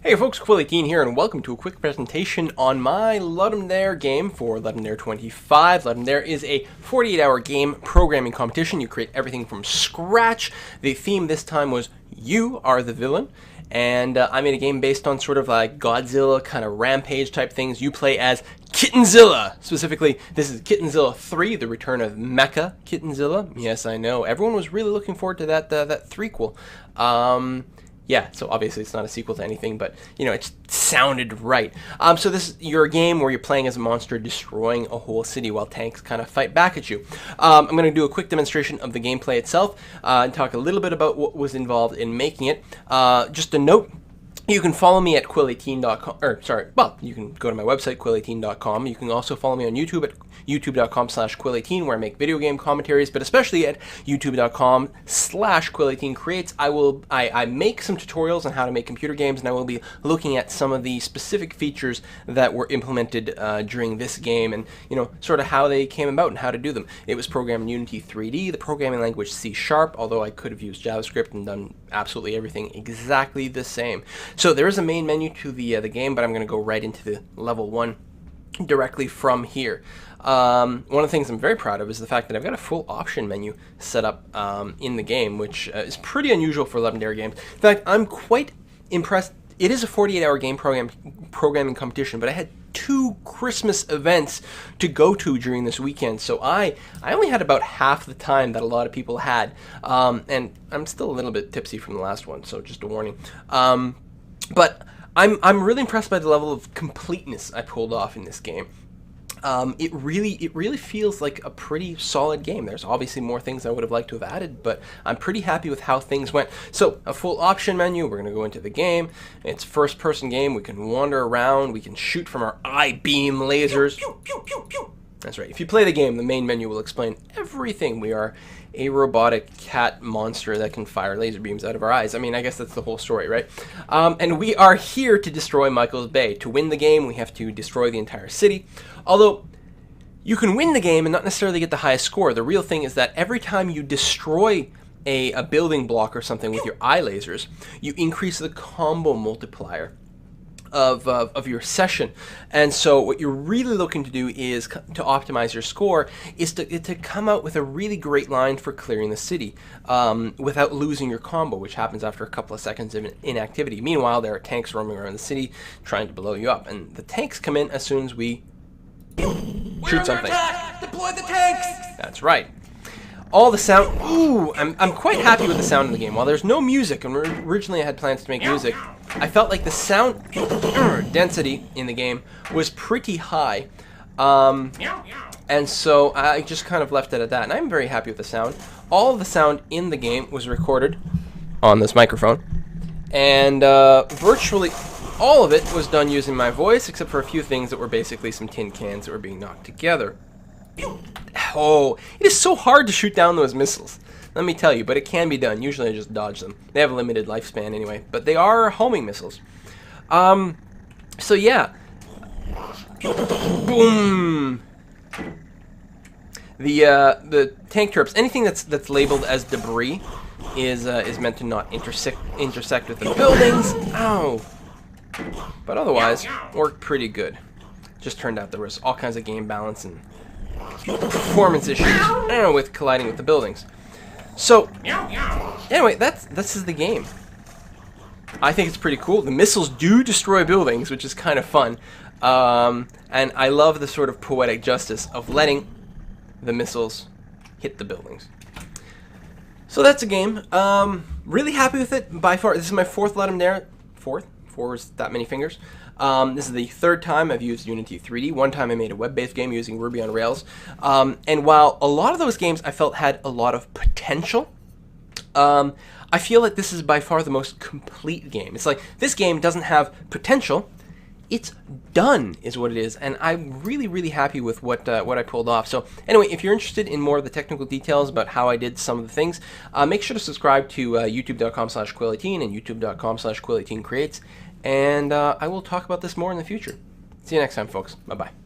Hey folks, Quill18 here, and welcome to a quick presentation on my Let 'em Dare game for Let 'em Dare 25. Let 'em Dare is a 48-hour game programming competition. You create everything from scratch. The theme this time was You Are the Villain, and I made a game based on sort of like Godzilla kind of rampage type things. You play as Kittenzilla. Specifically, this is Kittenzilla 3, the return of Mecha-Kittenzilla. Yes, I know. Everyone was really looking forward to that threequel. Yeah, so obviously it's not a sequel to anything, but, you know, it sounded right. So this is your game where you're playing as a monster destroying a whole city while tanks kind of fight back at you. I'm going to do a quick demonstration of the gameplay itself and talk a little bit about what was involved in making it. Just a note. You can follow me at quill18.com, you can go to my website, quill18.com. You can also follow me on YouTube at youtube.com/quill18, where I make video game commentaries, but especially at youtube.com/quill18creates. I make some tutorials on how to make computer games, and I will be looking at some of the specific features that were implemented during this game, and, you know, sort of how they came about and how to do them. It was programmed in Unity 3D, the programming language C#, although I could have used JavaScript and done absolutely everything exactly the same. So there is a main menu to the game, but I'm going to go right into the level 1 directly from here. One of the things I'm very proud of is the fact that I've got a full option menu set up in the game, which is pretty unusual for Let 'em Dare games. In fact, I'm quite impressed. It is a 48-hour game programming competition, but I had 2 Christmas events to go to during this weekend, so I only had about half the time that a lot of people had, and I'm still a little bit tipsy from the last one, so just a warning. But I'm really impressed by the level of completeness I pulled off in this game. It really feels like a pretty solid game. There's obviously more things I would have liked to have added, but I'm pretty happy with how things went. So, a full option menu, we're going to go into the game. It's a first-person game. We can wander around. We can shoot from our I-beam lasers. Pew, pew, pew, pew, pew. That's right. If you play the game, the main menu will explain everything. We are a robotic cat monster that can fire laser beams out of our eyes. I mean, I guess that's the whole story, right? And we are here to destroy Michael's Bay. To win the game, we have to destroy the entire city. Although, you can win the game and not necessarily get the highest score. The real thing is that every time you destroy a building block or something with your eye lasers, you increase the combo multiplier of your session. And so what you're really looking to do is to optimize your score is to come out with a really great line for clearing the city without losing your combo, which happens after a couple of seconds of inactivity. Meanwhile, there are tanks roaming around the city trying to blow you up, and the tanks come in as soon as we shoot something. Deploy the tanks! That's right. All the sound. Ooh, I'm quite happy with the sound of the game. While there's no music, and originally I had plans to make music, I felt like the sound density in the game was pretty high. And so I just kind of left it at that, and I'm very happy with the sound. All of the sound in the game was recorded on this microphone, and virtually all of it was done using my voice, except for a few things that were basically some tin cans that were being knocked together. Oh, it is so hard to shoot down those missiles, let me tell you, but it can be done. Usually I just dodge them. They have a limited lifespan anyway, but they are homing missiles. So yeah. Boom! The tank turrets, anything that's labeled as debris is meant to not intersect with the buildings. Ow! But otherwise, worked pretty good. Just turned out there was all kinds of game balance and performance issues with colliding with the buildings. So, anyway, this is the game. I think it's pretty cool. The missiles do destroy buildings, which is kind of fun. And I love the sort of poetic justice of letting the missiles hit the buildings. So that's a game. Really happy with it by far. This is my 4th Let 'em Dare. 4th? 4 is that many fingers. This is the 3rd time I've used Unity 3D. One time I made a web-based game using Ruby on Rails. And while a lot of those games I felt had a lot of potential, I feel like this is by far the most complete game. It's like, this game doesn't have potential. It's done, is what it is, and I'm really happy with what I pulled off. So anyway, if you're interested in more of the technical details about how I did some of the things, make sure to subscribe to youtube.com/quill18 and youtube.com/quill18creates, and I will talk about this more in the future. See you next time, folks. Bye-bye.